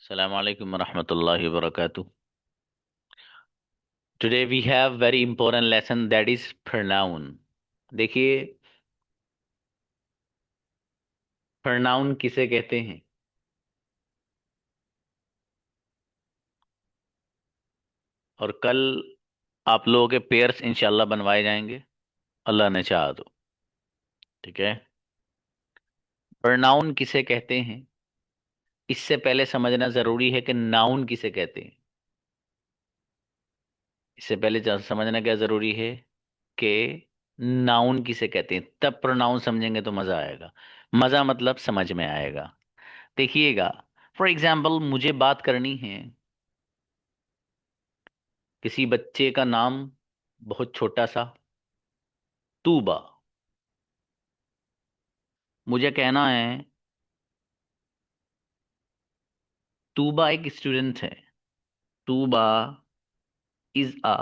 Assalamu alaikum warahmatullahi wabarakatuh. Today we have very important lesson that is pronoun. देखिए, pronoun किसे कहते हैं? और कल आप लोगों के पेयर्स इंशाल्लाह बनवाए जाएंगे, अल्लाह ने चाहा तो। ठीक है। pronoun किसे कहते हैं, इससे पहले समझना जरूरी है कि नाउन किसे कहते हैं। इससे पहले समझना क्या जरूरी है कि नाउन किसे कहते हैं, तब प्रोनाउन समझेंगे तो मजा आएगा। मजा मतलब समझ में आएगा। देखिएगा, फॉर एग्जाम्पल मुझे बात करनी है, किसी बच्चे का नाम बहुत छोटा सा तूबा। मुझे कहना है तूबा एक स्टूडेंट है। Tooba is a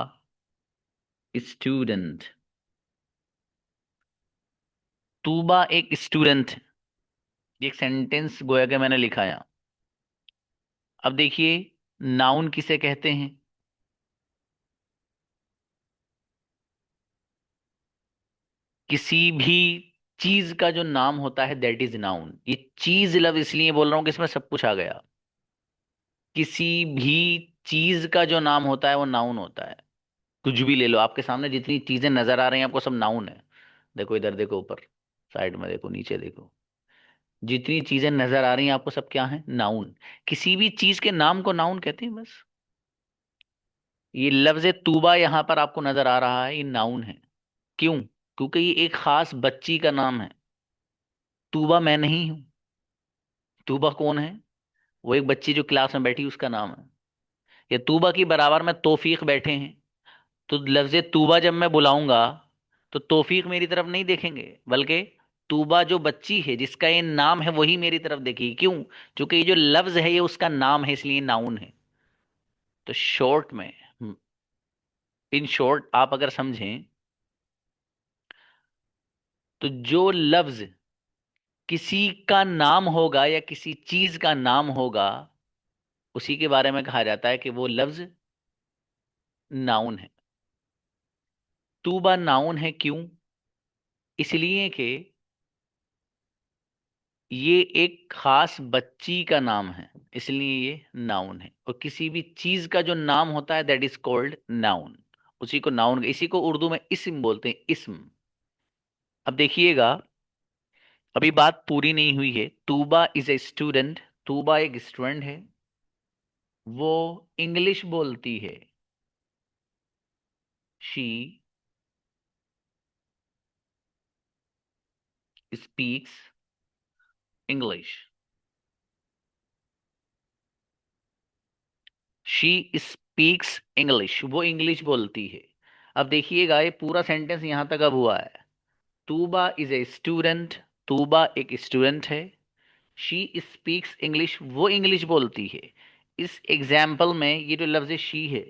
student. Tooba एक स्टूडेंट है। ये एक सेंटेंस गोया के मैंने लिखा है। अब देखिए, नाउन किसे कहते हैं? किसी भी चीज का जो नाम होता है दैट इज नाउन। ये चीज लव इसलिए बोल रहा हूं कि इसमें सब कुछ आ गया। किसी भी चीज का जो नाम होता है वो नाउन होता है। कुछ भी ले लो, आपके सामने जितनी चीजें नजर आ रही हैं आपको सब नाउन है। देखो इधर, देखो ऊपर, साइड में देखो, नीचे देखो, जितनी चीजें नजर आ रही हैं आपको सब क्या है? नाउन। किसी भी चीज के नाम को नाउन कहते हैं बस। ये लफ्ज तूबा यहां पर आपको नजर आ रहा है, ये नाउन है। क्यों? क्योंकि ये एक खास बच्ची का नाम है। तूबा मैं नहीं हूं। तूबा कौन है? वो एक बच्ची जो क्लास में बैठी उसका नाम है। ये तूबा की बराबर में तौफीक बैठे हैं। तो लफ्ज तूबा जब मैं बुलाऊंगा तो तौफीक मेरी तरफ नहीं देखेंगे, बल्कि तूबा जो बच्ची है जिसका ये नाम है वही मेरी तरफ देखेगी। क्यों? क्योंकि ये जो लफ्ज है ये उसका नाम है, इसलिए नाउन है। तो शॉर्ट में, इन शॉर्ट आप अगर समझें तो जो लफ्ज किसी का नाम होगा या किसी चीज का नाम होगा उसी के बारे में कहा जाता है कि वो लफ्ज नाउन है। तूबा नाउन है क्यों? इसलिए कि ये एक खास बच्ची का नाम है, इसलिए ये नाउन है। और किसी भी चीज का जो नाम होता है दैट इज कॉल्ड नाउन। उसी को नाउन, इसी को उर्दू में इस्म बोलते हैं, इस्म। अब देखिएगा, अभी बात पूरी नहीं हुई है। Tooba is a student. Tooba एक स्टूडेंट है। वो इंग्लिश बोलती है। She speaks English. She speaks English, वो इंग्लिश बोलती है। अब देखिएगा, ये पूरा सेंटेंस यहां तक अब हुआ है। Tooba is a student. Tooba एक स्टूडेंट है। शी स्पीक्स इंग्लिश, वो इंग्लिश बोलती है। इस एग्जाम्पल में ये जो लफ्ज शी है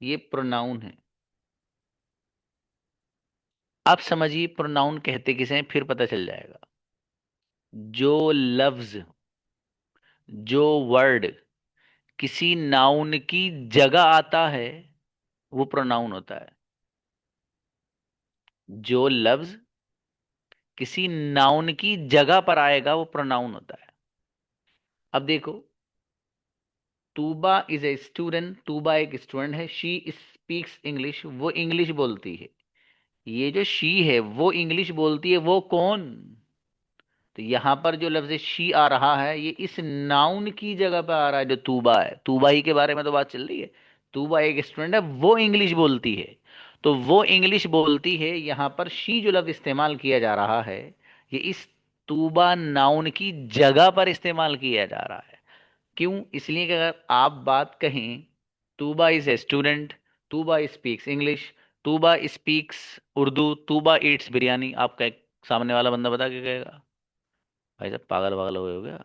ये प्रोनाउन है। आप समझिए प्रोनाउन कहते किसे हैं, फिर पता चल जाएगा। जो लफ्ज, जो वर्ड किसी नाउन की जगह आता है वो प्रोनाउन होता है। जो लफ्ज किसी नाउन की जगह पर आएगा वो प्रोनाउन होता है। अब देखो, Tooba is a student. Tooba एक स्टूडेंट है। शी स्पीक्स इंग्लिश, वो इंग्लिश बोलती है। ये जो शी है वो इंग्लिश बोलती है, वो कौन? तो यहां पर जो लफ्ज शी आ रहा है ये इस नाउन की जगह पर आ रहा है जो तूबा है। तूबा ही के बारे में तो बात चल रही है। तूबा एक स्टूडेंट है, वो इंग्लिश बोलती है। तो वो इंग्लिश बोलती है, यहां पर शी जो लफ्ज इस्तेमाल किया जा रहा है ये इस तूबा नाउन की जगह पर इस्तेमाल किया जा रहा है। क्यों? इसलिए कि अगर आप बात कहें Tooba is a student, Tooba speaks English, Tooba speaks Urdu, Tooba eats biryani, आपका एक सामने वाला बंदा बता के कहेगा भाई साहब पागल वागल हो गया,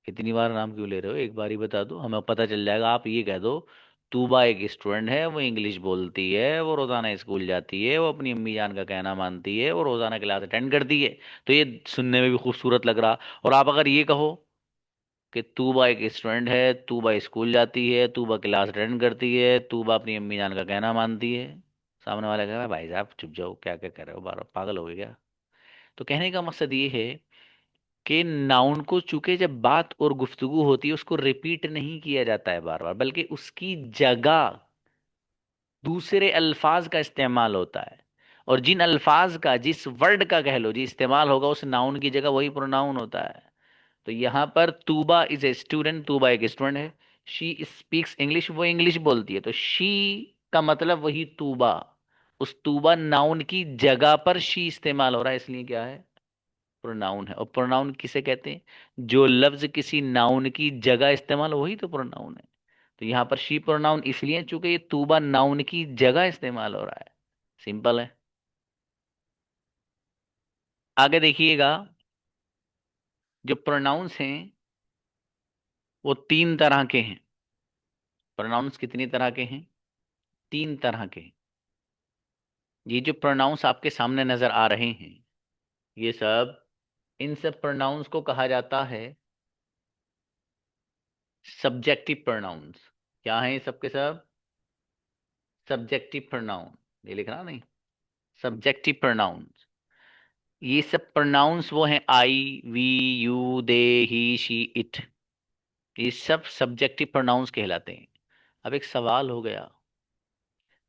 इतनी बार नाम क्यों ले रहे हो, एक बार ही बता दो हमें पता चल जाएगा। आप ये कह दो तूबा एक स्टूडेंट है, वो इंग्लिश बोलती है, वो रोजाना स्कूल जाती है, वो अपनी अम्मी जान का कहना मानती है, वो रोजाना क्लास अटेंड करती है। तो ये सुनने में भी खूबसूरत लग रहा। और आप अगर ये कहो कि तूबा एक स्टूडेंट है, तूबा स्कूल जाती है, तूबा क्लास अटेंड करती है, तूबा अपनी अम्मी जान का कहना मानती है। सामने वाला कह रहा है भाई साहब चुप जाओ, क्या क्या कर रहे हो, बार पागल हो गए क्या। तो कहने का मकसद ये है कि नाउन को चूंकि जब बात और गुफ्तगू होती है उसको रिपीट नहीं किया जाता है बार बार, बल्कि उसकी जगह दूसरे अल्फाज का इस्तेमाल होता है। और जिन अल्फाज का, जिस वर्ड का कह लो, जी इस्तेमाल होगा उस नाउन की जगह, वही प्रोनाउन होता है। तो यहाँ पर Tooba is a student, Tooba एक स्टूडेंट है। शी स्पीक्स इंग्लिश, वो इंग्लिश बोलती है, तो शी का मतलब वही तूबा। उस तूबा नाउन की जगह पर शी इस्तेमाल हो रहा है, इसलिए क्या है, प्रोनाउन है। और प्रोनाउन किसे कहते हैं, जो लफ्ज किसी नाउन की जगह इस्तेमाल हो, वही तो प्रोनाउन है। तो यहाँ पर शी प्रोनाउन इसलिए चूंकि ये तूबा नाउन की जगह इस्तेमाल हो रहा है। सिंपल है। आगे देखिएगा, जो प्रोनाउंस हैं वो तीन तरह के हैं। प्रोनाउंस कितनी तरह के हैं, तीन तरह के। ये जो प्रोनाउंस आपके सामने नजर आ रहे हैं, ये सब, इन सब प्रोनाउंस को कहा जाता है सब्जेक्टिव प्रोनाउंस। क्या है ये सब के सब, सब्जेक्टिव प्रोनाउन। ये लिखना नहीं, सब्जेक्टिव प्रोनाउंस। ये सब प्रोनाउंस वो हैं I, we, you, they, he, she, it. ये सब सब्जेक्टिव प्रोनाउंस कहलाते हैं। अब एक सवाल हो गया,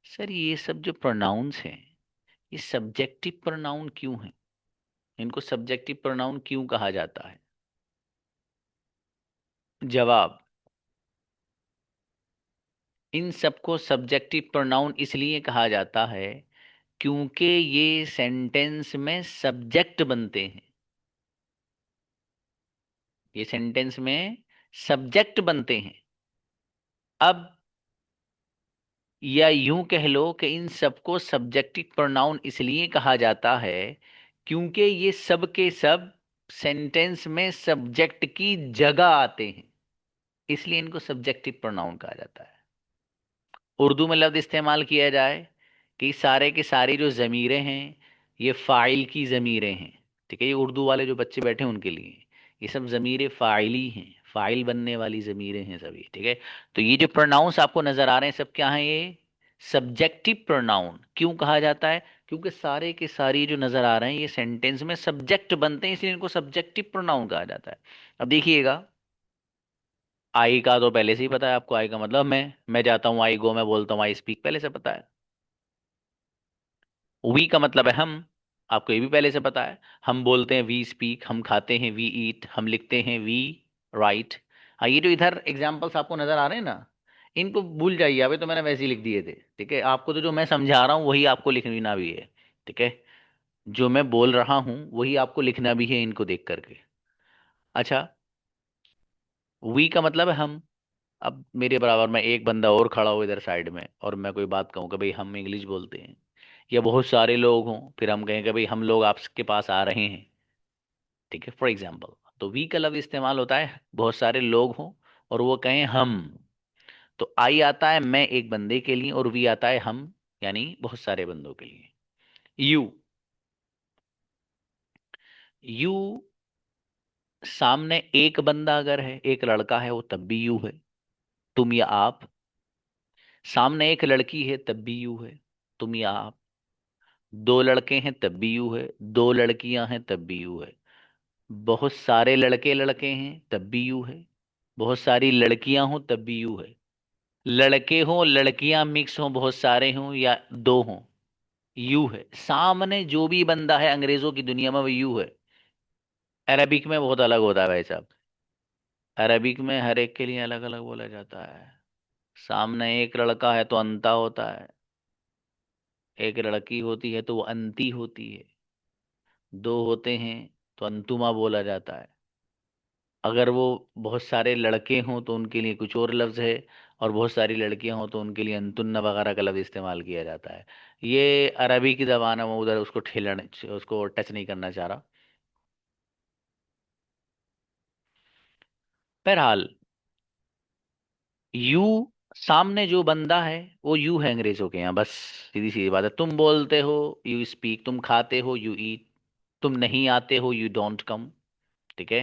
सर ये सब जो प्रोनाउंस हैं ये सब्जेक्टिव प्रोनाउन क्यों हैं, इनको सब्जेक्टिव प्रोनाउन क्यों कहा जाता है। जवाब, इन सबको सब्जेक्टिव प्रोनाउन इसलिए कहा जाता है क्योंकि ये सेंटेंस में सब्जेक्ट बनते हैं। ये सेंटेंस में सब्जेक्ट बनते हैं। अब, या यूं कह लो कि इन सबको सब्जेक्टिव प्रोनाउन इसलिए कहा जाता है क्योंकि ये सब के सब सेंटेंस में सब्जेक्ट की जगह आते हैं, इसलिए इनको सब्जेक्टिव प्रोनाउन कहा जाता है। उर्दू में लफ्ज इस्तेमाल किया जाए कि सारे के सारी जो ज़मीरें हैं ये फ़ाइल की ज़मीरें हैं। ठीक है, ये उर्दू वाले जो बच्चे बैठे हैं उनके लिए, ये सब ज़मीरें फ़ाइली हैं, फ़ाइल बनने वाली ज़मीरें हैं सभी। ठीक है, तो ये जो प्रोनाउंस आपको नज़र आ रहे हैं सब क्या हैं, ये सब्जेक्टिव प्रोनाउन। क्यों कहा जाता है, क्योंकि सारे के सारी जो नज़र आ रहे हैं ये सेंटेंस में सब्जेक्ट बनते हैं, इसलिए इनको सब्जेक्टिव प्रोनाउन कहा जाता है। अब देखिएगा, आई का तो पहले से ही पता है आपको, आई का मतलब मैं जाता हूँ, आई गो, मैं बोलता हूँ आई स्पीक, पहले से पता है। वी का मतलब है हम, आपको ये भी पहले से पता है। हम बोलते हैं वी स्पीक, हम खाते हैं वी ईट, हम लिखते हैं वी राइट। हाँ, ये जो इधर एग्जाम्पल्स आपको नजर आ रहे हैं ना, इनको भूल जाइए, अभी तो मैंने वैसे ही लिख दिए थे। ठीक है, आपको तो जो मैं समझा रहा हूँ वही आपको लिखना भी है। ठीक है, जो मैं बोल रहा हूँ वही आपको लिखना भी है इनको देख करके। अच्छा, वी का मतलब है हम। अब मेरे बराबर में एक बंदा और खड़ा हो इधर साइड में, और मैं कोई बात कहूँ कि भाई हम इंग्लिश बोलते हैं, या बहुत सारे लोग हों, फिर हम कहें कि भाई हम लोग आपके पास आ रहे हैं। ठीक है, फॉर एग्जाम्पल, तो वी का लफ्ज इस्तेमाल होता है बहुत सारे लोग हों और वो कहें हम। तो आई आता है मैं एक बंदे के लिए, और वी आता है हम, यानी बहुत सारे बंदों के लिए। यू, यू, सामने एक बंदा अगर है, एक लड़का है, वो तब भी यू है, तुम या आप। सामने एक लड़की है तब भी यू है, तुम या आप। दो लड़के हैं तब भी यू है, दो लड़कियां हैं तब भी यू है। बहुत सारे लड़के लड़के हैं तब भी यू है, बहुत सारी लड़कियां हों तब भी यू है। लड़के हों लड़कियां मिक्स हों, बहुत सारे हों या दो हों, यू है। सामने जो भी बंदा है अंग्रेजों की दुनिया में वो यू है। अरबिक में बहुत अलग होता है भाई साहब, अरबिक में हर एक के लिए अलग अलग बोला जाता है। सामने एक लड़का है तो अंता होता है, एक लड़की होती है तो वो अंती होती है, दो होते हैं तो अंतुमा बोला जाता है। अगर वो बहुत सारे लड़के हों तो उनके लिए कुछ और लफ्ज़ है, और बहुत सारी लड़कियां हों तो उनके लिए अंतुन्ना वगैरह का लफ्ज़ इस्तेमाल किया जाता है। ये अरबी की ज़बान है, वो उधर उसको ठेलने, उसको टच नहीं करना चाह रहा। बहरहाल, यू, सामने जो बंदा है वो यू है अंग्रेजों के यहाँ, बस सीधी सी बात है। तुम बोलते हो यू स्पीक, तुम खाते हो यू ईट, तुम नहीं आते हो यू डोंट कम। ठीक है,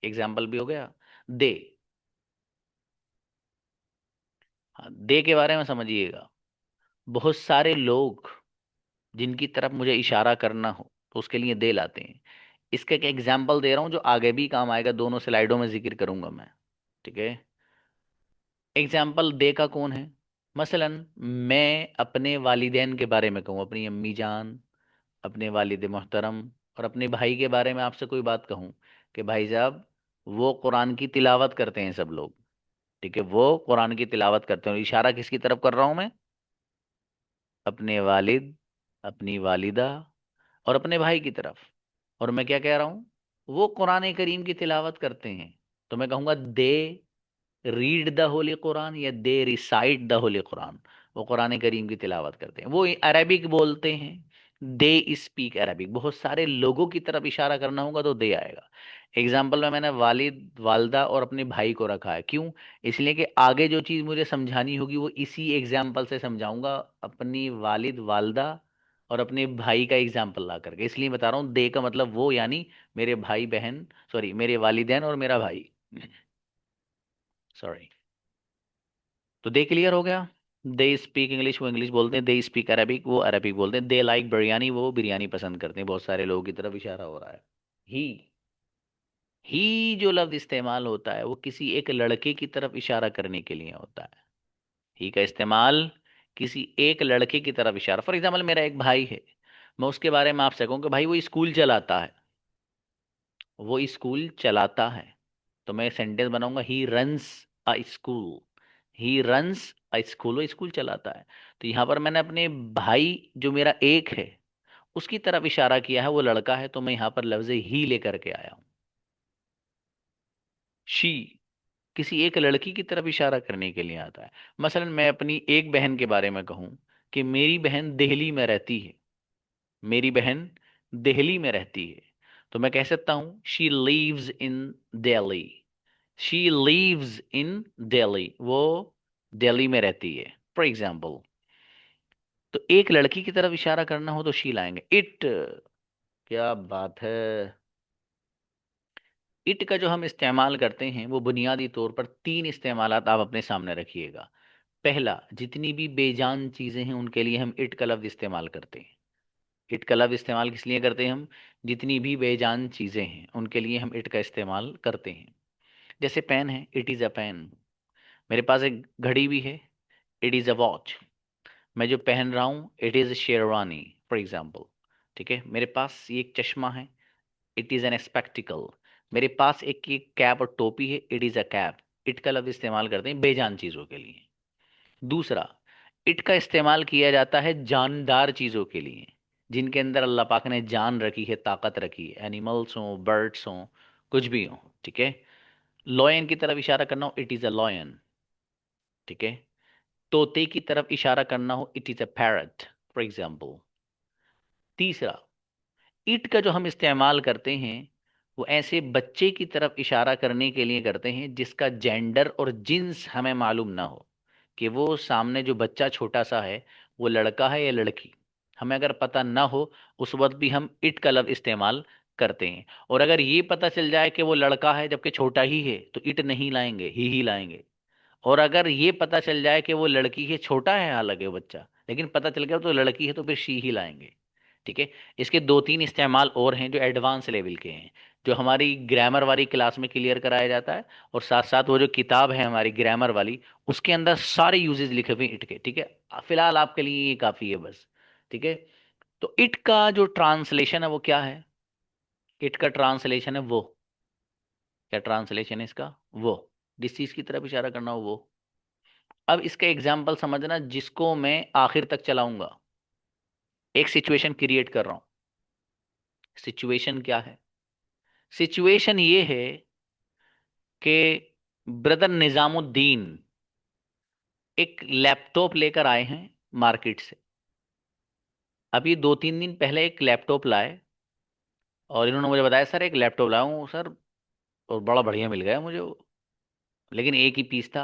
एग्जाम्पल भी हो गया। दे। हाँ, दे के बारे में समझिएगा। बहुत सारे लोग जिनकी तरफ मुझे इशारा करना हो तो उसके लिए दे लाते हैं। इसका एक एग्जाम्पल दे रहा हूं जो आगे भी काम आएगा, दोनों स्लाइडों में जिक्र करूंगा मैं। ठीक है। एग्जाम्पल दे का कौन है? मसलन मैं अपने वालिदैन के बारे में कहूँ, अपनी अम्मी जान, अपने वालिद मोहतरम और अपने भाई के बारे में आपसे कोई बात कहूँ कि भाई साहब वो कुरान की तिलावत करते हैं सब लोग। ठीक है, वो कुरान की तिलावत करते हैं। इशारा किसकी तरफ कर रहा हूं मैं? अपने वालिद, अपनी वालिदा और अपने भाई की तरफ। और मैं क्या कह रहा हूं? वो कुरान करीम की तिलावत करते हैं। तो मैं कहूंगा they read the Holi Quran या दे रिसाइट द होली कुरान। वो कुरान करीम की तिलावत करते हैं, वो अरबिक बोलते हैं। They speak Arabic. बहुत सारे लोगों की तरफ इशारा करना होगा तो दे आएगा। एग्जाम्पल में मैंने वालिद, वालदा और अपने भाई को रखा है। क्यों? इसलिए कि आगे जो चीज़ मुझे समझानी होगी वो इसी एग्जाम्पल से समझाऊंगा, अपनी वालिद, वालदा और अपने भाई का एग्जाम्पल ला करके। इसलिए बता रहा हूँ दे का मतलब वो, यानी मेरे भाई बहन, सॉरी मेरे वालिदैन और मेरा भाई। सॉरी। तो दे क्लियर हो गया। दे स्पीक इंग्लिश, वो इंग्लिश बोलते हैं। दे स्पीक अरबिक, वो अरबिक बोलते हैं। दे लाइक बिरयानी, वो बिरयानी पसंद करते हैं। बहुत सारे लोगों की तरफ इशारा हो रहा है। ही ही जो लफ्ज इस्तेमाल होता है वो किसी एक लड़के की तरफ इशारा करने के लिए होता है। ही का इस्तेमाल किसी एक लड़के की तरफ इशारा। फॉर एग्जाम्पल मेरा एक भाई है, मैं उसके बारे में आपसे कहूँ कि भाई वो स्कूल चलाता है, वो स्कूल चलाता है, तो मैं सेंटेंस बनाऊंगा he runs a school. He runs a school, वो स्कूल चलाता है। तो यहां पर मैंने अपने भाई जो मेरा एक है उसकी तरफ इशारा किया है, वो लड़का है, तो मैं यहां पर लफ्ज ही लेकर के आया हूं। शी किसी एक लड़की की तरफ इशारा करने के लिए आता है। मसलन मैं अपनी एक बहन के बारे में कहूं कि मेरी बहन दिल्ली में रहती है, मेरी बहन दिल्ली में रहती है, तो मैं कह सकता हूं she lives in Delhi. She lives in Delhi, वो दिल्ली में रहती है, फॉर एग्जाम्पल। तो एक लड़की की तरफ इशारा करना हो तो शी लाएंगे। इट, क्या बात है। इट का जो हम इस्तेमाल करते हैं वो बुनियादी तौर पर तीन इस्तेमालात आप अपने सामने रखिएगा। पहला, जितनी भी बेजान चीजें हैं उनके लिए हम इट का लफ्ज इस्तेमाल करते हैं। इट का लफ्ज इस्तेमाल किस लिए करते हैं हम? जितनी भी बेजान चीजें हैं उनके लिए हम इट का इस्तेमाल करते हैं। जैसे पेन है, इट इज अ पेन। मेरे पास एक घड़ी भी है, इट इज अ वॉच। मैं जो पहन रहा हूँ, it is sherwani, for example. ठीक है, मेरे पास ये एक चश्मा है, इट इज एन स्पेक्टिकल। मेरे पास एक कैप और टोपी है, it is a cap. It का लफ्ज इस्तेमाल करते हैं बेजान चीजों के लिए। दूसरा, इट का इस्तेमाल किया जाता है जानदार चीजों के लिए, जिनके अंदर अल्लाह पाक ने जान रखी है, ताकत रखी है। एनिमल्स हो, बर्ड्स हो, कुछ भी हो। ठीक है। लॉयन की तरफ इशारा करना हो, इट इज अ लॉयन। ठीक है। तोते की तरफ इशारा करना हो, it is a parrot, for example. तीसरा, इट का जो हम इस्तेमाल करते हैं वो ऐसे बच्चे की तरफ इशारा करने के लिए करते हैं जिसका जेंडर और जिन्स हमें मालूम ना हो, कि वो सामने जो बच्चा छोटा सा है वो लड़का है या लड़की। हमें अगर पता ना हो उस वक्त भी हम इट का लफ्ज इस्तेमाल करते हैं। और अगर ये पता चल जाए कि वो लड़का है जबकि छोटा ही है तो इट नहीं लाएंगे, ही लाएंगे। और अगर ये पता चल जाए कि वो लड़की है, छोटा है हालांकि वो बच्चा, लेकिन पता चल गया तो लड़की है, तो फिर शी ही लाएंगे। ठीक है। इसके दो तीन इस्तेमाल और हैं जो एडवांस लेवल के हैं, जो हमारी ग्रामर वाली क्लास में क्लियर कराया जाता है। और साथ साथ वो जो किताब है हमारी ग्रामर वाली, उसके अंदर सारे यूजेस लिखे हुए हैं इट के। ठीक है, फिलहाल आपके लिए ये काफ़ी है बस। ठीक है। तो इट का जो ट्रांसलेशन है वो क्या है? इट का ट्रांसलेशन है वो। क्या ट्रांसलेशन है इसका? वो। जिस चीज़ की तरफ इशारा करना हो वो। अब इसका एग्जाम्पल समझना जिसको मैं आखिर तक चलाऊंगा। एक सिचुएशन क्रिएट कर रहा हूं। सिचुएशन क्या है? सिचुएशन ये है कि ब्रदर निजामुद्दीन एक लैपटॉप लेकर आए हैं मार्केट से। अभी 2-3 दिन पहले एक लैपटॉप लाए और इन्होंने मुझे बताया सर एक लैपटॉप लाया हूँ सर, और बड़ा बढ़िया मिल गया मुझे वो, लेकिन एक ही पीस था।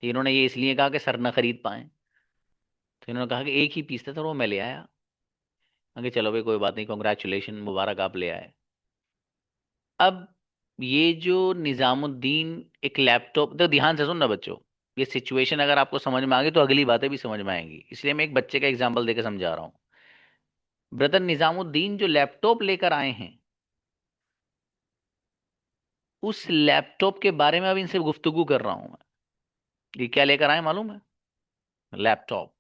इन्होंने ये इसलिए कहा कि सर ना खरीद पाए, तो इन्होंने कहा कि एक ही पीस था सर, वो मैं ले आया। मैं कहा, चलो भाई कोई बात नहीं, कॉन्ग्रेचुलेशन, मुबारक, आप ले आए। अब ये जो निजामुद्दीन एक लैपटॉप, तो ध्यान से सुनना बच्चों, ये सिचुएशन अगर आपको समझ में आ गई तो अगली बातें भी समझ में आएंगी, इसलिए मैं एक बच्चे का एग्जांपल देकर समझा रहा हूँ। ब्रदर निजामुद्दीन जो लैपटॉप लेकर आए हैं, उस लैपटॉप के बारे में अब इनसे गुफ्तगू कर रहा हूं मैं। ये क्या लेकर आए मालूम है? लैपटॉप।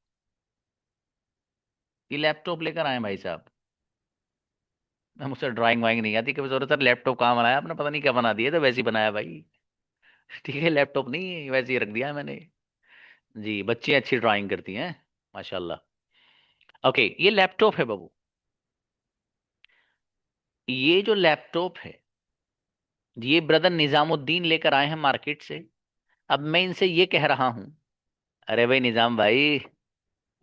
ये लैपटॉप लेकर आए भाई साहब। मैं मुझसे ड्राइंग वाइंग नहीं आती, कभी सोचा सर लैपटॉप कहाँ बनाया आपने, पता नहीं क्या बना दिया, तो वैसे ही बनाया भाई। ठीक है, लैपटॉप नहीं है, वैसे ही रख दिया है मैंने। जी, बच्चे अच्छी ड्राइंग करती हैं, माशाल्लाह। ओके, ये लैपटॉप है बाबू। ये जो लैपटॉप है, ये ब्रदर निजामुद्दीन लेकर आए हैं मार्केट से। अब मैं इनसे ये कह रहा हूं, अरे भाई निजाम भाई,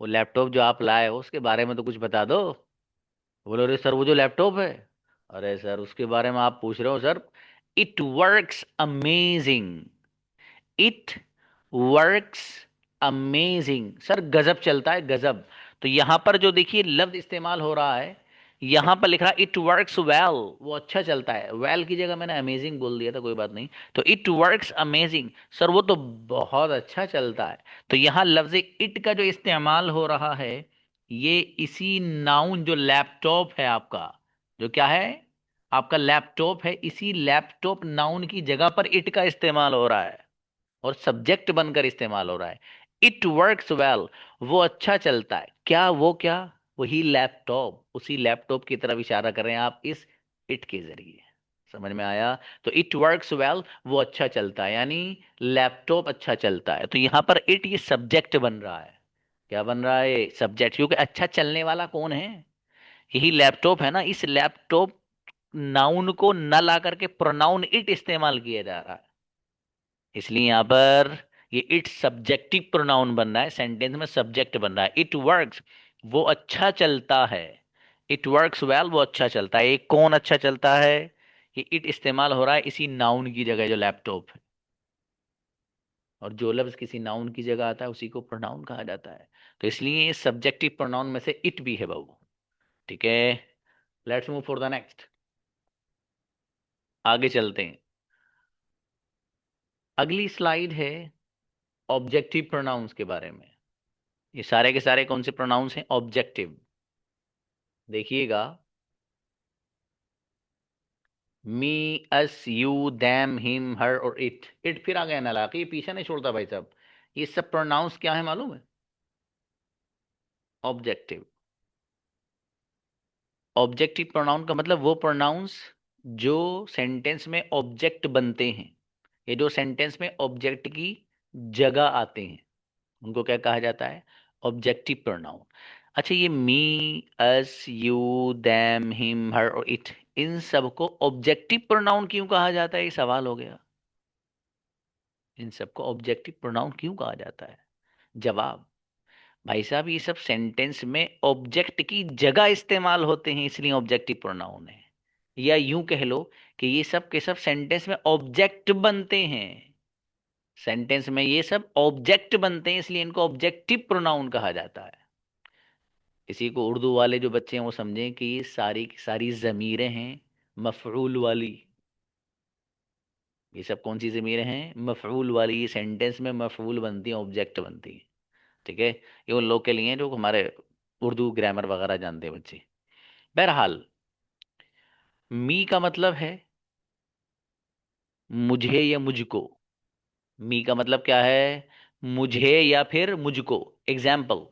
वो लैपटॉप जो आप लाए हो उसके बारे में तो कुछ बता दो। बोलो, अरे सर वो जो लैपटॉप है, अरे सर उसके बारे में आप पूछ रहे हो sir, it works amazing, it works amazing. Sir गजब चलता है, गजब। तो यहां पर जो देखिए लफ्ज इस्तेमाल हो रहा है, यहां पर लिख रहा है इट वर्क्स वेल, वो अच्छा चलता है। वेल की जगह मैंने अमेजिंग बोल दिया था, कोई बात नहीं। तो इट वर्क्स अमेजिंग, सर वो तो बहुत अच्छा चलता है। तो यहां लफ्ज इट का जो इस्तेमाल हो रहा है, ये इसी नाउन जो लैपटॉप है आपका, जो क्या है, आपका लैपटॉप है, इसी लैपटॉप नाउन की जगह पर इट का इस्तेमाल हो रहा है और सब्जेक्ट बनकर इस्तेमाल हो रहा है। इट वर्क्स वेल, वो अच्छा चलता है। क्या वो, क्या वही लैपटॉप, उसी लैपटॉप की तरफ इशारा कर रहे हैं आप इस इट के जरिए। समझ में आया? तो इट वर्क्स वेल, वो अच्छा चलता है, यानी लैपटॉप अच्छा चलता है। तो यहां पर इट ये सब्जेक्ट बन रहा है। क्या बन रहा है? सब्जेक्ट, क्योंकि अच्छा चलने वाला कौन है? यही लैपटॉप है ना। इस लैपटॉप नाउन को न ला करके प्रोनाउन इट इस्तेमाल किया जा रहा है, इसलिए यहां पर ये इट सब्जेक्टिव प्रोनाउन बन रहा है, सेंटेंस में सब्जेक्ट बन रहा है। इट वर्क्स, वो अच्छा चलता है। इट वर्क्स वेल, वो अच्छा चलता है। ये कौन अच्छा चलता है? ये इट इस्तेमाल हो रहा है इसी नाउन की जगह जो लैपटॉप है। और जो लफ्ज किसी नाउन की जगह आता है उसी को प्रोनाउन कहा जाता है। तो इसलिए सब्जेक्टिव प्रोनाउन में से इट भी है बाबू। ठीक है, let's move for the next. आगे चलते हैं। अगली स्लाइड है ऑब्जेक्टिव प्रोनाउंस के बारे में। ये सारे के सारे कौन से प्रोनाउंस हैं? ऑब्जेक्टिव। देखिएगा, मी, अस, यू, दैम, हिम, हर और इट फिर आ गया ना, लाके ये पीछे नहीं छोड़ता भाई साहब। ये सब प्रोनाउंस क्या है मालूम है? ऑब्जेक्टिव। ऑब्जेक्टिव प्रोनाउन का मतलब वो प्रोनाउंस जो सेंटेंस में ऑब्जेक्ट बनते हैं, ये जो सेंटेंस में ऑब्जेक्ट की जगह आते हैं, उनको क्या कहा जाता है? Objective pronoun. अच्छा, ये मी, अस, यू, देम, हिम, हर और इट, इन सबको ऑब्जेक्टिव प्रोनाउन क्यों कहा जाता है? ये सवाल हो गया। इन सबको ऑब्जेक्टिव प्रोनाउन क्यों कहा जाता है? जवाब, भाई साहब ये सब सेंटेंस में ऑब्जेक्ट की जगह इस्तेमाल होते हैं, इसलिए ऑब्जेक्टिव प्रोनाउन है। या यूं कह लो कि ये सब के सब सेंटेंस में ऑब्जेक्ट बनते हैं। सेंटेंस में ये सब ऑब्जेक्ट बनते हैं, इसलिए इनको ऑब्जेक्टिव प्रोनाउन कहा जाता है। इसी को उर्दू वाले जो बच्चे हैं वो समझें कि ये सारी की सारी ज़मीरें हैं मफऊल वाली। ये सब कौन सी ज़मीरें हैं? मफऊल वाली। ये सेंटेंस में मफऊल बनती हैं, ऑब्जेक्ट बनती हैं। ठीक है, ये उन लोग के लिए हैं जो हमारे उर्दू ग्रामर वगैरह जानते हैं बच्चे। बहरहाल, मी का मतलब है मुझे या मुझको। मी का मतलब क्या है? मुझे या फिर मुझको। एग्जाम्पल,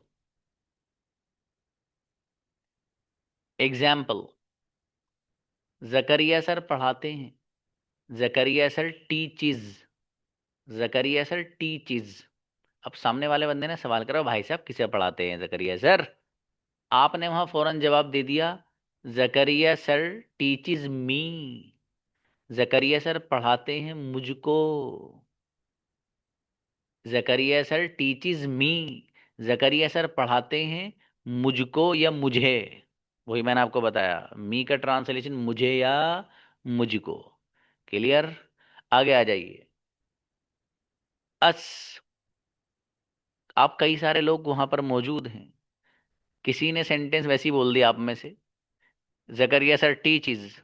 एग्जाम्पल, जकरिया सर पढ़ाते हैं। जकरिया सर टीचिज, जकरिया सर टीचिज। अब सामने वाले बंदे ने सवाल करा, भाई साहब किसे पढ़ाते हैं जकरिया सर? आपने वहां फौरन जवाब दे दिया, जकरिया सर टीचिज मी। जकरिया सर पढ़ाते हैं मुझको। जकरिया सर टीचिज मी। जकरिया सर पढ़ाते हैं मुझको या मुझे। वही मैंने आपको बताया, मी का ट्रांसलेशन मुझे या मुझको। क्लियर? आगे आ जाइए। अस, आप कई सारे लोग वहां पर मौजूद हैं, किसी ने सेंटेंस वैसी बोल दिया आप में से, जकरिया सर टीचिज,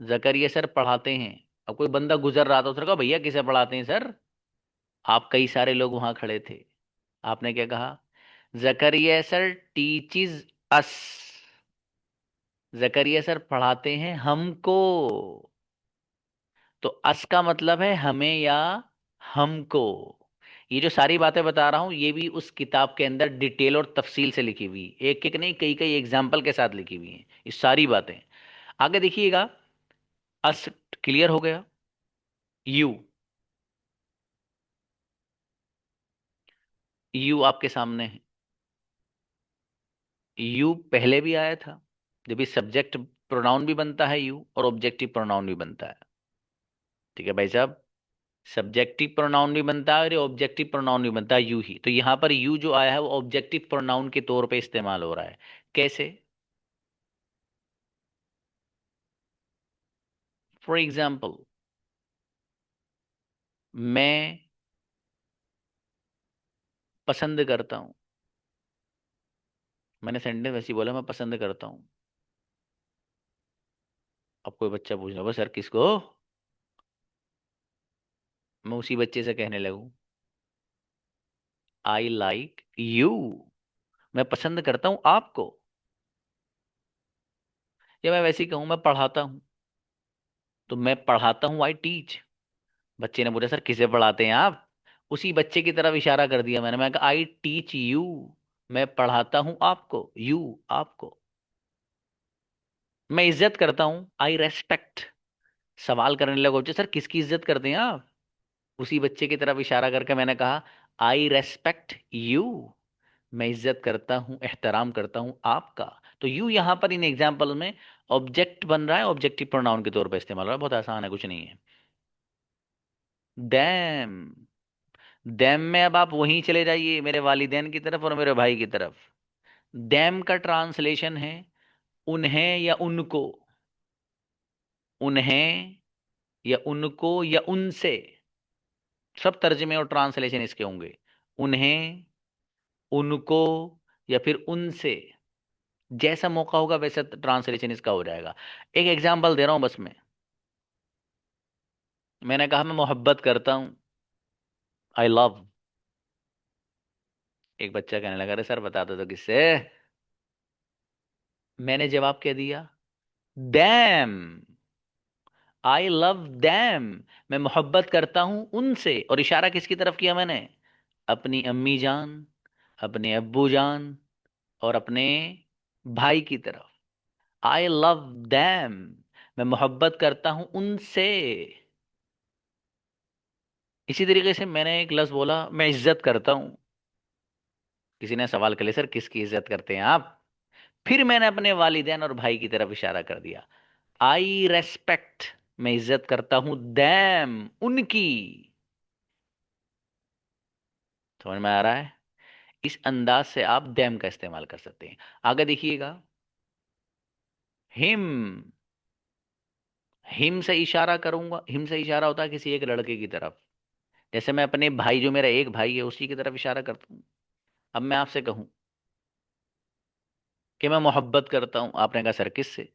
जकरिया सर पढ़ाते हैं। अब कोई बंदा गुजर रहा था, उसने कहा भैया किसे पढ़ाते हैं सर? आप कई सारे लोग वहां खड़े थे, आपने क्या कहा? जकरिया सर टीचिज अस। जकरिया सर पढ़ाते हैं हमको। तो अस का मतलब है हमें या हमको। ये जो सारी बातें बता रहा हूं, ये भी उस किताब के अंदर डिटेल और तफसील से लिखी हुई, एक एक नहीं, कई कई एग्जाम्पल के साथ लिखी हुई हैं ये सारी बातें। आगे देखिएगा। अस क्लियर हो गया। यू। यू आपके सामने है। यू पहले भी आया था, जब भी सब्जेक्ट प्रोनाउन भी बनता है यू, और ऑब्जेक्टिव प्रोनाउन भी बनता है। ठीक है भाई साहब, सब्जेक्टिव प्रोनाउन भी बनता है और ऑब्जेक्टिव प्रोनाउन भी बनता है यू ही। तो यहां पर यू जो आया है वो ऑब्जेक्टिव प्रोनाउन के तौर पे इस्तेमाल हो रहा है। कैसे? फॉर एग्जाम्पल, मैं पसंद करता हूं। मैंने सेंटेंस वैसे ही बोला, मैं पसंद करता हूं। अब कोई बच्चा पूछ रहा होगा सर किसको? मैं उसी बच्चे से कहने लगूं, आई लाइक यू। मैं पसंद करता हूं आपको। या मैं वैसे ही कहूं, मैं पढ़ाता हूं, तो मैं पढ़ाता हूं, आई टीच। बच्चे ने बोला सर किसे पढ़ाते हैं आप? उसी बच्चे की तरफ इशारा कर दिया मैंने कहा आई टीच यू। मैं पढ़ाता हूं आपको, यू आपको। मैं इज्जत करता हूं, आई रेस्पेक्ट। सवाल करने लगो सर किसकी इज्जत करते हैं आप? उसी बच्चे की तरफ इशारा करके मैंने कहा आई रेस्पेक्ट यू। मैं इज्जत करता हूं, एहतराम करता हूं आपका। तो यू यहां पर इन एग्जाम्पल में ऑब्जेक्ट बन रहा है, ऑब्जेक्टिव प्रोनाउन के तौर पर इस्तेमाल हो रहा है। बहुत आसान है, कुछ नहीं है। डैम। डैम में अब आप वहीं चले जाइए, मेरे वालिदैन की तरफ और मेरे भाई की तरफ। डैम का ट्रांसलेशन है उन्हें या उनको। उन्हें या उनको या उनसे। सब तर्जमे और ट्रांसलेशन इसके होंगे। उन्हें, उनको, या फिर उनसे। जैसा मौका होगा वैसा ट्रांसलेशन इसका हो जाएगा। एक एग्जांपल दे रहा हूं बस मैं। मैंने कहा मैं मोहब्बत करता हूं, आई लव। एक बच्चा कहने लगा अरे सर बता दो तो किससे? मैंने जवाब क्या दिया? डैम। I love them. मैं मोहब्बत करता हूं उनसे, और इशारा किसकी तरफ किया मैंने? अपनी अम्मी जान, अपने अब्बू जान, और अपने भाई की तरफ। I love them. मैं मोहब्बत करता हूं उनसे। इसी तरीके से मैंने एक लफ्ज बोला, मैं इज्जत करता हूं। किसी ने सवाल कर लिया सर किसकी इज्जत करते हैं आप? फिर मैंने अपने वालिदैन और भाई की तरफ इशारा कर दिया, आई रेस्पेक्ट। मैं इज्जत करता हूं दैम, उनकी। समझ में आ रहा है? इस अंदाज से आप देम का इस्तेमाल कर सकते हैं। आगे देखिएगा। हिम। हिम से इशारा करूंगा, हिम से इशारा होता है किसी एक लड़के की तरफ। जैसे मैं अपने भाई, जो मेरा एक भाई है उसी की तरफ इशारा करता हूं। अब मैं आपसे कहूं कि मैं मोहब्बत करता हूं, आपने कहा सर किससे?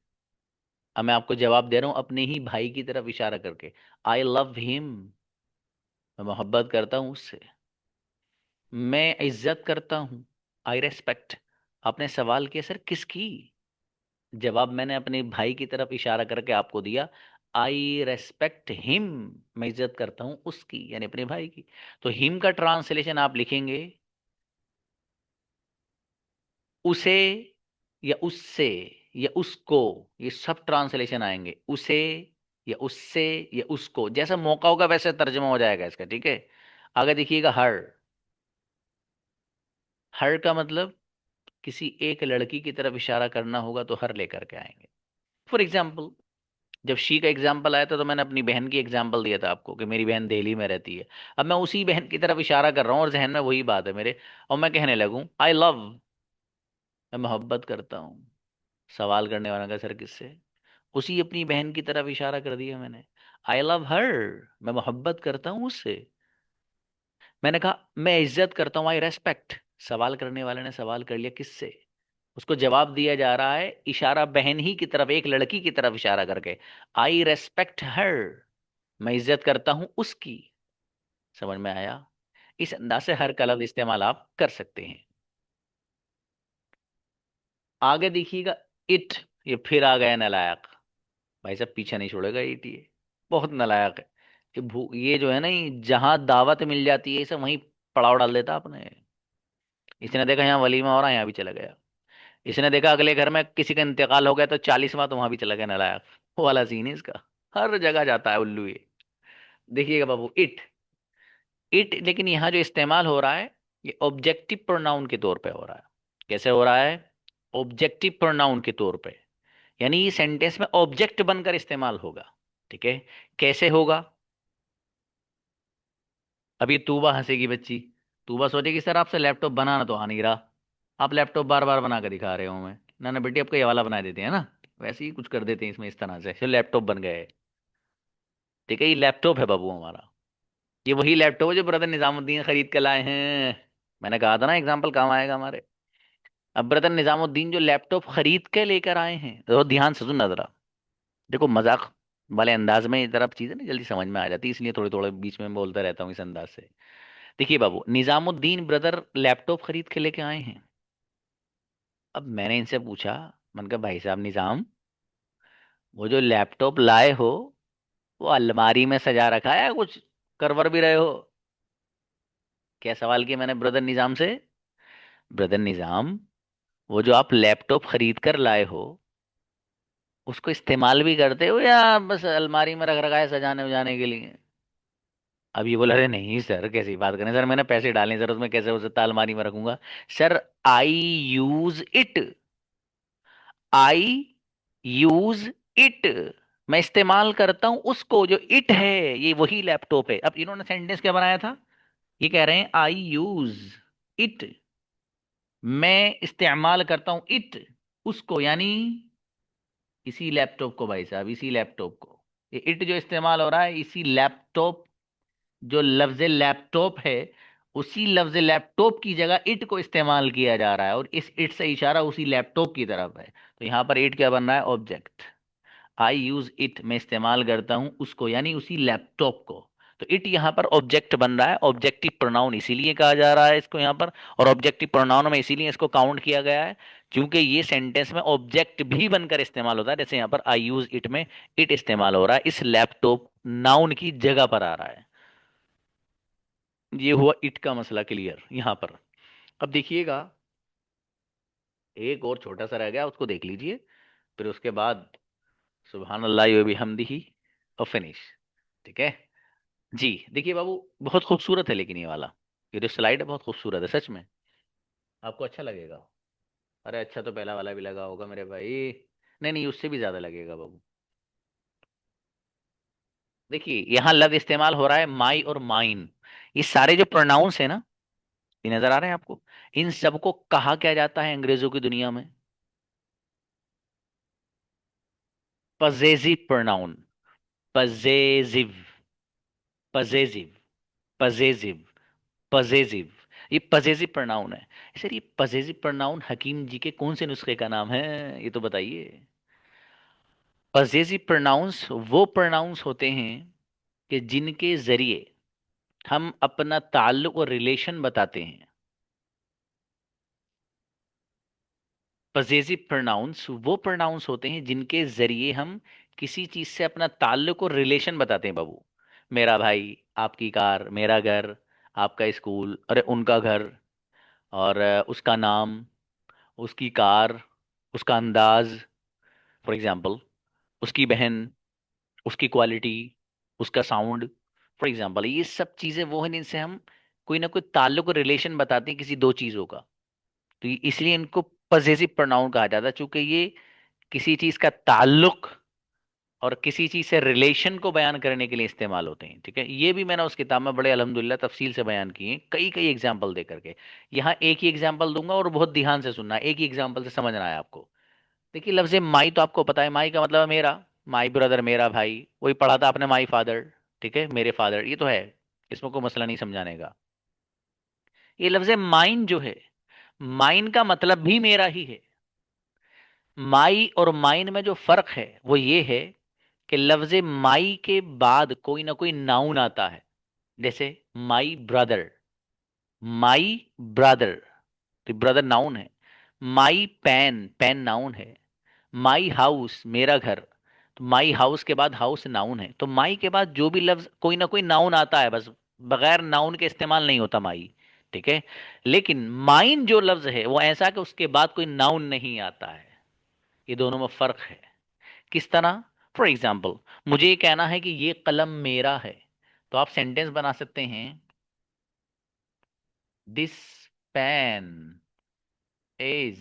अब मैं आपको जवाब दे रहा हूं अपने ही भाई की तरफ इशारा करके, आई लव हिम। मैं मोहब्बत करता हूं उससे। मैं इज्जत करता हूं, आई रेस्पेक्ट। आपने सवाल किया सर किसकी? जवाब मैंने अपने भाई की तरफ इशारा करके आपको दिया, आई रेस्पेक्ट हिम। मैं इज्जत करता हूं उसकी, यानी अपने भाई की। तो हिम का ट्रांसलेशन आप लिखेंगे उसे, या उससे, या उसको। ये सब ट्रांसलेशन आएंगे, उसे, या उससे, या उसको। जैसा मौका होगा वैसे तर्जमा हो जाएगा इसका। ठीक है। आगे देखिएगा। हर। हर का मतलब किसी एक लड़की की तरफ इशारा करना होगा तो हर लेकर के आएंगे। फॉर एग्जाम्पल, जब शी का एग्जाम्पल आया था तो मैंने अपनी बहन की एग्जाम्पल दिया था आपको कि मेरी बहन दिल्ली में रहती है। अब मैं उसी बहन की तरफ इशारा कर रहा हूँ और जहन में वही बात है मेरे, और मैं कहने लगूं आई लव। मैं मोहब्बत करता हूँ। सवाल करने वाला का सर किससे? उसी अपनी बहन की तरफ इशारा कर दिया मैंने, आई लव हर। मैं मोहब्बत करता हूँ उससे। मैंने कहा मैं इज्जत करता हूँ, आई रेस्पेक्ट। सवाल करने वाले ने सवाल कर लिया किससे? उसको जवाब दिया जा रहा है इशारा बहन ही की तरफ, एक लड़की की तरफ इशारा करके, आई रेस्पेक्ट हर। मैं इज्जत करता हूं उसकी। समझ में आया? इस अंदाज से हर का लफ्ज इस्तेमाल आप कर सकते हैं। आगे देखिएगा, इट। ये फिर आ गया नालायक। भाई साहब पीछे नहीं छोड़ेगा इट, ये बहुत नालायक है। ये जो है ना, ये जहां दावत मिल जाती है, इसे वहीं पड़ाव डाल देता आपने। इसने देखा यहाँ वलीमा हो रहा है, यहाँ भी चला गया। इसने देखा अगले घर में किसी का इंतकाल हो गया तो 40वां, तो वहां भी चला गया नालायक। वो वाला सीन है इसका। हर जगह जाता है उल्लू ये। देखिएगा बाबू, इट। इट लेकिन यहाँ जो इस्तेमाल हो रहा है, ये ऑब्जेक्टिव प्रोनाउन के तौर पे हो रहा है। कैसे हो रहा है? ऑब्जेक्टिव प्रोनाउन के तौर पे। यानी ये सेंटेंस में ऑब्जेक्ट बनकर इस्तेमाल होगा। ठीक है? कैसे होगा? अभी तूबा हंसेगी बच्ची। तूबा सोचेगी सर आपसे लैपटॉप बनाना तो आ नहीं रहा, आप लैपटॉप बार बार बना कर दिखा रहे हो मैं। ना ना बेटी, आपको ये वाला बना देते हैं ना, वैसे ही कुछ कर देते हैं इसमें, इस तरह से फिर लैपटॉप बन गए। ठीक है? ये लैपटॉप है बाबू हमारा। ये वही लैपटॉप है जो ब्रदर निजामुद्दीन खरीद के लाए हैं। मैंने कहा था ना एग्जाम्पल काम आएगा हमारे। अब ब्रदर निजामुद्दीन जो लैपटॉप खरीद के लेकर आए हैं, तो ध्यान से सुनना जरा। देखो मजाक वाले अंदाज में ये तरफ चीजें ना जल्दी समझ में आ जाती है, इसलिए थोड़े थोड़े बीच में बोलता रहता हूँ इस अंदाज से। देखिए बाबू, निजामुद्दीन ब्रदर लैपटॉप खरीद के लेके आए हैं। अब मैंने इनसे पूछा, मैंने कहा भाई साहब निजाम, वो जो लैपटॉप लाए हो, वो अलमारी में सजा रखा है या कुछ करवर भी रहे हो? क्या सवाल किया मैंने ब्रदर निजाम से? ब्रदर निजाम, वो जो आप लैपटॉप खरीद कर लाए हो, उसको इस्तेमाल भी करते हो या बस अलमारी में रख रखा है सजाने उजाने के लिए? अब ये बोला, अरे नहीं सर कैसी बात करें सर, मैंने पैसे डाले सर उसमें, कैसे हो सकता है अलमारी में रखूंगा? Sir, I use it. I use it. मैं इस्तेमाल करता हूं उसको, जो इट है ये वही लैपटॉप है। अब इन्होंने सेंटेंस क्या बनाया था? ये कह रहे हैं आई यूज इट, मैं इस्तेमाल करता हूं इट, उसको, यानी इसी लैपटॉप को भाई साहब, इसी लैपटॉप को। ये इट जो इस्तेमाल हो रहा है, इसी लैपटॉप, जो लफ्ज लैपटॉप है, उसी लफ्ज लैपटॉप की जगह इट को इस्तेमाल किया जा रहा है, और इस इट से इशारा उसी लैपटॉप की तरफ है। तो यहां पर इट क्या बन रहा है? ऑब्जेक्ट। आई यूज इट, मैं इस्तेमाल करता हूं उसको, यानी उसी लैपटॉप को। तो इट यहाँ पर ऑब्जेक्ट बन रहा है, ऑब्जेक्टिव प्रोनाउन इसीलिए कहा जा रहा है इसको यहाँ पर। और ऑब्जेक्टिव प्रोनाउन में इसीलिए इसको काउंट किया गया है, क्योंकि ये सेंटेंस में ऑब्जेक्ट भी बनकर इस्तेमाल होता है। जैसे यहाँ पर आई यूज इट में इट इस्तेमाल हो रहा है, इस लैपटॉप नाउन की जगह पर आ रहा है। ये हुआ इट का मसला क्लियर यहाँ पर। अब देखिएगा, एक और छोटा सा रह गया, उसको देख लीजिए, फिर उसके बाद सुबहान अल्लाह व बिहम्दिही और फिनिश। ठीक है? जी देखिए बाबू, बहुत खूबसूरत है लेकिन ये वाला, ये जो स्लाइड है बहुत खूबसूरत है सच में, आपको अच्छा लगेगा। अरे अच्छा, तो पहला वाला भी लगा होगा मेरे भाई। नहीं नहीं, उससे भी ज्यादा लगेगा बाबू। देखिए यहाँ लफ्ज इस्तेमाल हो रहा है माई और माइन। ये सारे जो प्रोनाउंस है ना, ये नजर आ रहे हैं आपको? इन सबको कहा क्या जाता है अंग्रेजों की दुनिया में? Possessive pronoun. Possessive. Possessive. Possessive. Possessive. ये पजेसिव प्रोनाउन है। सर ये पजेसिव प्रोनाउन हकीम जी के कौन से नुस्खे का नाम है, ये तो बताइए। पजेसिव प्रोनाउंस वो प्रोनाउंस होते हैं कि जिनके जरिए हम अपना ताल्लुक और रिलेशन बताते हैं। पजेसिव प्रोनाउंस वो प्रोनाउंस होते हैं जिनके जरिए हम किसी चीज से अपना ताल्लुक और रिलेशन बताते हैं बाबू। मेरा भाई, आपकी कार, मेरा घर, आपका स्कूल, अरे उनका घर, और उसका नाम, उसकी कार, उसका अंदाज, फॉर एग्जाम्पल उसकी बहन, उसकी क्वालिटी, उसका साउंड, फॉर एग्जाम्पल। ये सब चीजें वो हैं जिनसे हम कोई ना कोई ताल्लुक और रिलेशन बताते हैं किसी दो चीजों का। तो इसलिए इनको पजेसिव प्रोनाउन कहा जाता है, चूंकि ये किसी चीज का ताल्लुक और किसी चीज से रिलेशन को बयान करने के लिए इस्तेमाल होते हैं। ठीक है? ये भी मैंने उस किताब में बड़े अल्हम्दुलिल्लाह तफसील से बयान किए हैं, कई कई एग्जाम्पल दे करके। यहाँ एक ही एग्जाम्पल दूंगा और बहुत ध्यान से सुनना, एक ही एग्जाम्पल से समझना है आपको। देखिए लफ्ज माई तो आपको पता है, माई का मतलब है मेरा, माई ब्रदर, मेरा भाई, वही पढ़ा था आपने, माई फादर। ठीक है? मेरे फादर, ये तो है, इसमें कोई मसला नहीं समझाने का। ये लफ्ज माइन जो है, माइन का मतलब भी मेरा ही है। माई और माइन में जो फर्क है वो ये है कि लफ्ज माई के बाद कोई ना कोई नाउन आता है। जैसे माई ब्रदर, माई ब्रदर, तो ब्रदर नाउन है। माई पेन, पेन नाउन है। माई हाउस, मेरा घर, तो माई हाउस के बाद हाउस नाउन है। तो माई के बाद जो भी लफ्ज कोई ना कोई नाउन आता है, बस बगैर नाउन के इस्तेमाल नहीं होता माई। ठीक है। लेकिन माइन जो लफ्ज है वो ऐसा कि उसके बाद कोई नाउन नहीं आता है। ये दोनों में फर्क है। किस तरह? फॉर एग्जाम्पल, मुझे ये कहना है कि ये कलम मेरा है, तो आप सेंटेंस बना सकते हैं, this pen is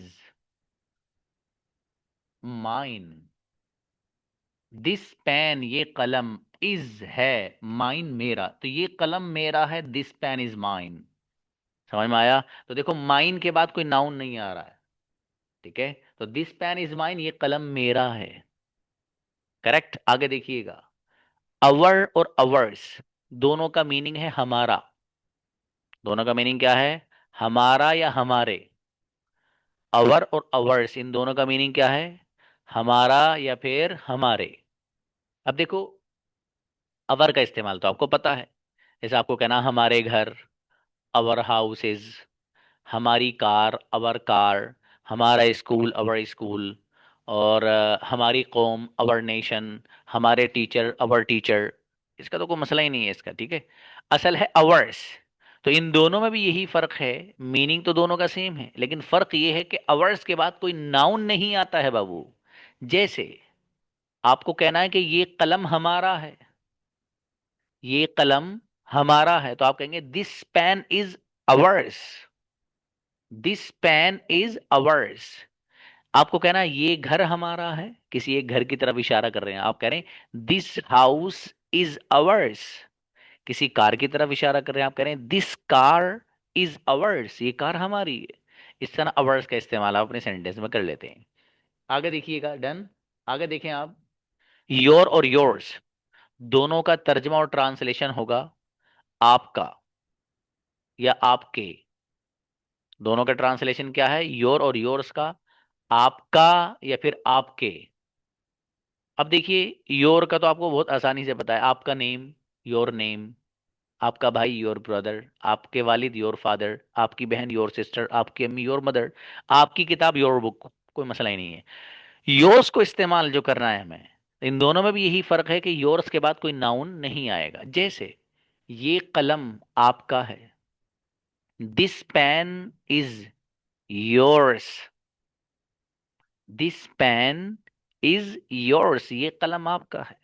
mine. This pen, ये कलम, इज है, माइन मेरा, तो ये कलम मेरा है, दिस पेन इज माइन। समझ में आया? तो देखो माइन के बाद कोई नाउन नहीं आ रहा है। ठीक है। तो दिस पेन इज माइन, ये कलम मेरा है। करेक्ट। आगे देखिएगा, अवर और अवर्स दोनों का मीनिंग है हमारा। दोनों का मीनिंग क्या है? हमारा या हमारे। अवर और अवर्स, इन दोनों का मीनिंग क्या है? हमारा या फिर हमारे। अब देखो, अवर का इस्तेमाल तो आपको पता है। जैसे आपको कहना हमारे घर, अवर हाउसेज, हमारी कार, अवर कार, हमारा स्कूल, अवर स्कूल, और हमारी कौम, अवर नेशन, हमारे टीचर, अवर टीचर। इसका तो कोई मसला ही नहीं है इसका। ठीक है। असल है अवर्स। तो इन दोनों में भी यही फर्क है। मीनिंग तो दोनों का सेम है, लेकिन फर्क ये है कि अवर्स के बाद कोई नाउन नहीं आता है बाबू। जैसे आपको कहना है कि ये कलम हमारा है, ये कलम हमारा है, तो आप कहेंगे this pen is ours. This pen is ours. आपको कहना है ये घर हमारा है, किसी एक घर की तरफ इशारा कर रहे हैं, आप कह रहे हैं दिस हाउस इज अवर्स। किसी कार की तरफ इशारा कर रहे हैं, आप कह रहे हैं दिस कार इज अवर्स, ये कार हमारी है। इस तरह अवर्स का इस्तेमाल आप अपने सेंटेंस में कर लेते हैं। आगे देखिएगा। डन। आगे देखें आप, योर और योर्स दोनों का तर्जमा और ट्रांसलेशन होगा आपका या आपके। दोनों का ट्रांसलेशन क्या है? योर और योर्स का, आपका या फिर आपके। अब देखिए, योर का तो आपको बहुत आसानी से पता है, आपका नेम, योर नेम, आपका भाई योर ब्रदर, आपके वालिद योर फादर, आपकी बहन योर सिस्टर, आपकी अम्मी योर मदर, आपकी किताब योर बुक। कोई मसला ही नहीं है। योर्स को इस्तेमाल जो करना है हमें, इन दोनों में भी यही फर्क है कि योर्स के बाद कोई नाउन नहीं आएगा। जैसे ये कलम आपका है, this pen is yours. This pen is yours, ये कलम आपका है।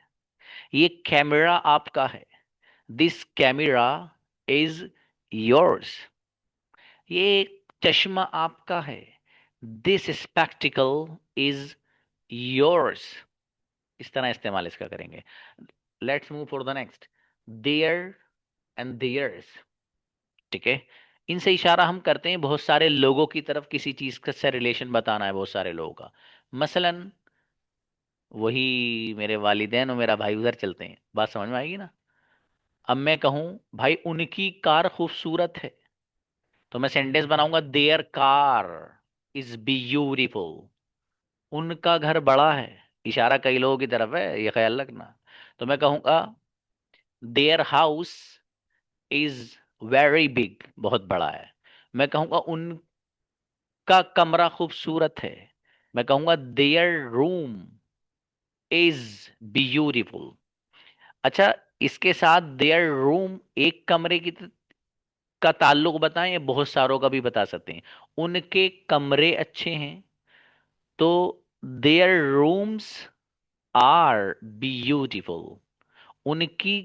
ये कैमरा आपका है, दिस कैमरा इज योर्स। ये चश्मा आपका है, दिस स्पेक्टिकल इज योर्स। इस तरह इस्तेमाल इसका करेंगे। Let's move for the next, their and theirs. ठीक है। इनसे इशारा हम करते हैं बहुत सारे लोगों की तरफ, किसी चीज का से रिलेशन बताना है बहुत सारे लोगों का। मसलन वही मेरे वालिदैन और मेरा भाई उधर चलते हैं, बात समझ में आएगी ना? अब मैं कहूं भाई उनकी कार खूबसूरत है, तो मैं सेंटेंस बनाऊंगा देयर कार इज ब्यूटीफुल। उनका घर बड़ा है, इशारा कई लोगों की तरफ है, ये ख्याल रखना। तो मैं कहूंगा their house is very big, बहुत बड़ा है। मैं कहूंगा उनका कमरा खूबसूरत है, मैं कहूंगा देयर रूम इज ब्यूटीफुल। अच्छा, इसके साथ देयर रूम एक कमरे की का ताल्लुक बताएं या बहुत सारों का भी बता सकते हैं? उनके कमरे अच्छे हैं, तो देयर रूम्स आर ब्यूटीफुल। उनकी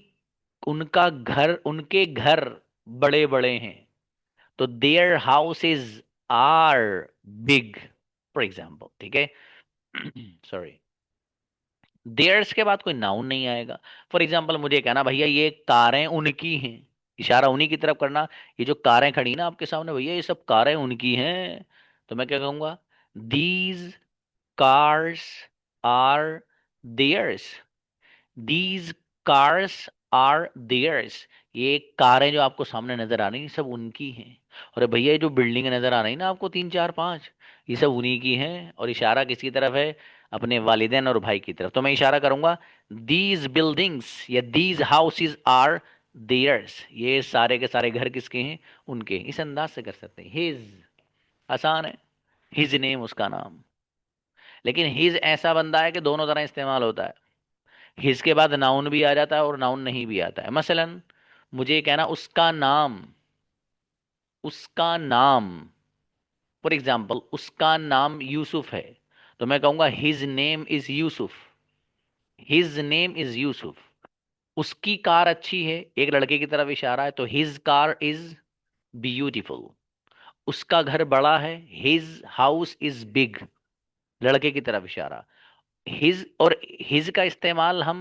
उनका घर, उनके घर बड़े बड़े हैं, तो their houses are big, for example. ठीक है। सॉरी, देयर्स के बाद कोई नाउन नहीं आएगा। फॉर एग्जाम्पल मुझे कहना भैया ये कारें उनकी हैं, इशारा उन्हीं की तरफ करना। ये जो कारें खड़ी ना आपके सामने भैया, ये सब कारें उनकी हैं, तो मैं क्या कहूंगा? These cars are theirs. These cars are theirs. ये कारें जो आपको सामने नजर आ रही हैं सब उनकी हैं। और भैया ये जो बिल्डिंग नजर आ रही है ना आपको, तीन चार पांच, ये सब उन्हीं की हैं। और इशारा किसकी तरफ है? अपने वालिदैन और भाई की तरफ। तो मैं इशारा करूंगा, दीज बिल्डिंग्स या दीज हाउसेज आर देयर्स, ये सारे के सारे घर किसके हैं, उनके। इस अंदाज से कर सकते हैं। हिज आसान है, हिज नेम उसका नाम। लेकिन हिज ऐसा बंदा है कि दोनों तरह इस्तेमाल होता है। हिज के बाद नाउन भी आ जाता है और नाउन नहीं भी आता है। मसलन मुझे ये कहना उसका नाम, उसका नाम, फॉर एग्जाम्पल उसका नाम यूसुफ है, तो मैं कहूंगा his name is Yusuf, his name is Yusuf. उसकी कार अच्छी है, एक लड़के की तरफ इशारा है, तो हिज कार इज ब्यूटीफुल। उसका घर बड़ा है, हिज हाउस इज बिग, लड़के की तरफ इशारा। हिज और हिज का इस्तेमाल हम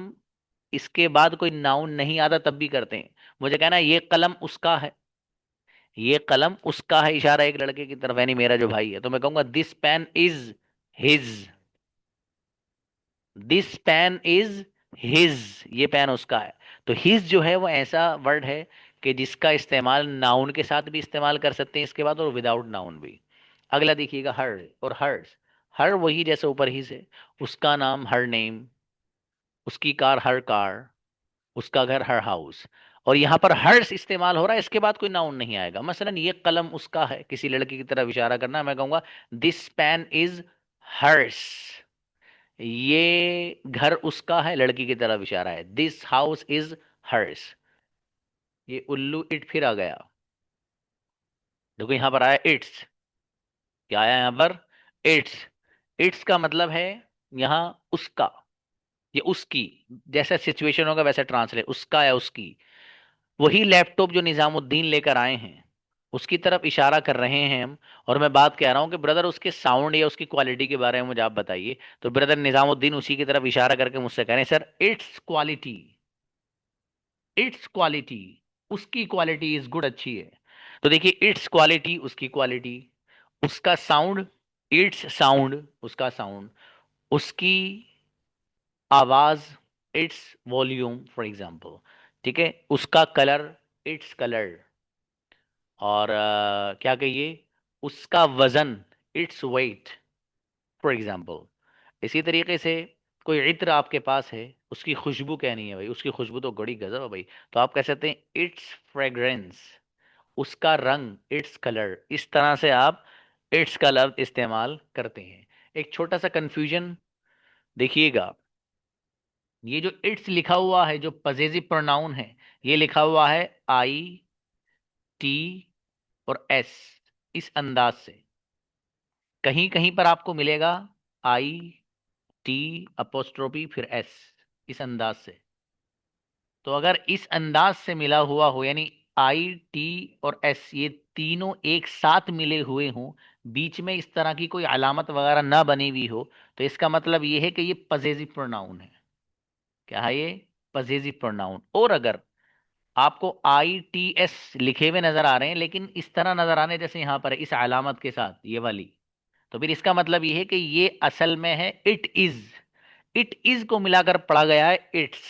इसके बाद कोई नाउन नहीं आता तब भी करते हैं। मुझे कहना है ये कलम उसका है, ये कलम उसका है, इशारा एक लड़के की तरफ, यानी मेरा जो भाई है, तो मैं कहूंगा this pen is his, this pen is his, ये पेन उसका है। तो हिज जो है वो ऐसा वर्ड है कि जिसका इस्तेमाल नाउन के साथ भी इस्तेमाल कर सकते हैं इसके बाद, और विदाउट नाउन भी। अगला देखिएगा हर और हर्स। हर वही जैसे ऊपर हिज है, उसका नाम हर नेम, उसकी कार हर कार, उसका घर हर हाउस। और यहां पर हर्ष इस्तेमाल हो रहा है, इसके बाद कोई नाउन नहीं आएगा। मसलन ये कलम उसका है, किसी लड़की की तरफ इशारा करना है, मैं कहूंगा दिस पेन इज हर्ष, ये घर उसका है, लड़की की तरफ इशारा है, दिस हाउस इज हर्ष। ये उल्लू इट फिर आ गया, देखो यहां पर आया इट्स, क्या आया यहां पर, इट्स। इट्स का मतलब है यहां उसका, ये उसकी, जैसा सिचुएशन होगा वैसा ट्रांसलेट, उसका या उसकी। वही लैपटॉप जो निजामुद्दीन लेकर आए हैं उसकी तरफ इशारा कर रहे हैं हम। और मैं बात कह रहा हूं कि ब्रदर उसके साउंड या उसकी क्वालिटी के बारे में मुझे आप बताइए, तो ब्रदर निजामुद्दीन उसी की तरफ इशारा करके मुझसे कह रहे हैं sir it's quality, it's quality, उसकी क्वालिटी इज गुड, अच्छी है। तो देखिए इट्स क्वालिटी, उसकी क्वालिटी, उसका साउंड, इट्स साउंड, उसका साउंड, उसकी आवाज, इट्स वॉल्यूम फॉर एग्जाम्पल, ठीक है। उसका कलर, इट्स कलर। और क्या कहिए, उसका वजन, इट्स वेट फॉर एग्जाम्पल। इसी तरीके से कोई इत्र आपके पास है, उसकी खुशबू कहनी है भाई, उसकी खुशबू तो बड़ी गजब है भाई, तो आप कह सकते हैं इट्स फ्रेग्रेंस। उसका रंग, इट्स कलर। इस तरह से आप इट्स का लफ्ज इस्तेमाल करते हैं। एक छोटा सा कंफ्यूजन देखिएगा, ये जो इट्स लिखा हुआ है जो पजेसिव प्रोनाउन है, ये लिखा हुआ है आई टी और एस, इस अंदाज से। कहीं कहीं पर आपको मिलेगा आई टी अपोस्ट्रोफी फिर एस, इस अंदाज से। तो अगर इस अंदाज से मिला हुआ हो, यानी आई टी और एस ये तीनों एक साथ मिले हुए हों, बीच में इस तरह की कोई अलामत वगैरह ना बनी हुई हो, तो इसका मतलब ये है कि ये पजेसिव प्रोनाउन है। क्या है ये, पजेसिव प्रोनाउन। और अगर आपको आई टी एस लिखे हुए नजर आ रहे हैं लेकिन इस तरह नजर आने जैसे यहाँ पर है, इस अलामत के साथ ये वाली, तो फिर इसका मतलब ये है कि ये असल में है इट इज। इट इज को मिलाकर पढ़ा गया है इट्स,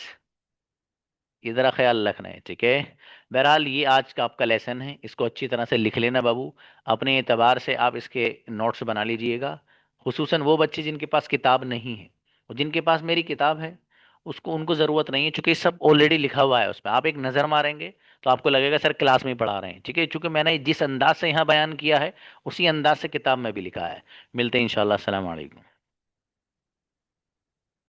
ये जरा ख्याल रखना है, ठीक है। बहरहाल ये आज का आपका लेसन है, इसको अच्छी तरह से लिख लेना बाबू। अपने एतबार से आप इसके नोट्स बना लीजिएगा, खुसूसन वो बच्चे जिनके पास किताब नहीं है। और जिनके पास मेरी किताब है उसको, उनको ज़रूरत नहीं है, चूंकि सब ऑलरेडी लिखा हुआ है उस पर। आप एक नज़र मारेंगे तो आपको लगेगा सर क्लास में ही पढ़ा रहे हैं, ठीक है, चूंकि मैंने जिस अंदाज से यहाँ बयान किया है उसी अंदाज से किताब में भी लिखा है। मिलते हैं इंशाल्लाह। अस्सलाम वालेकुम।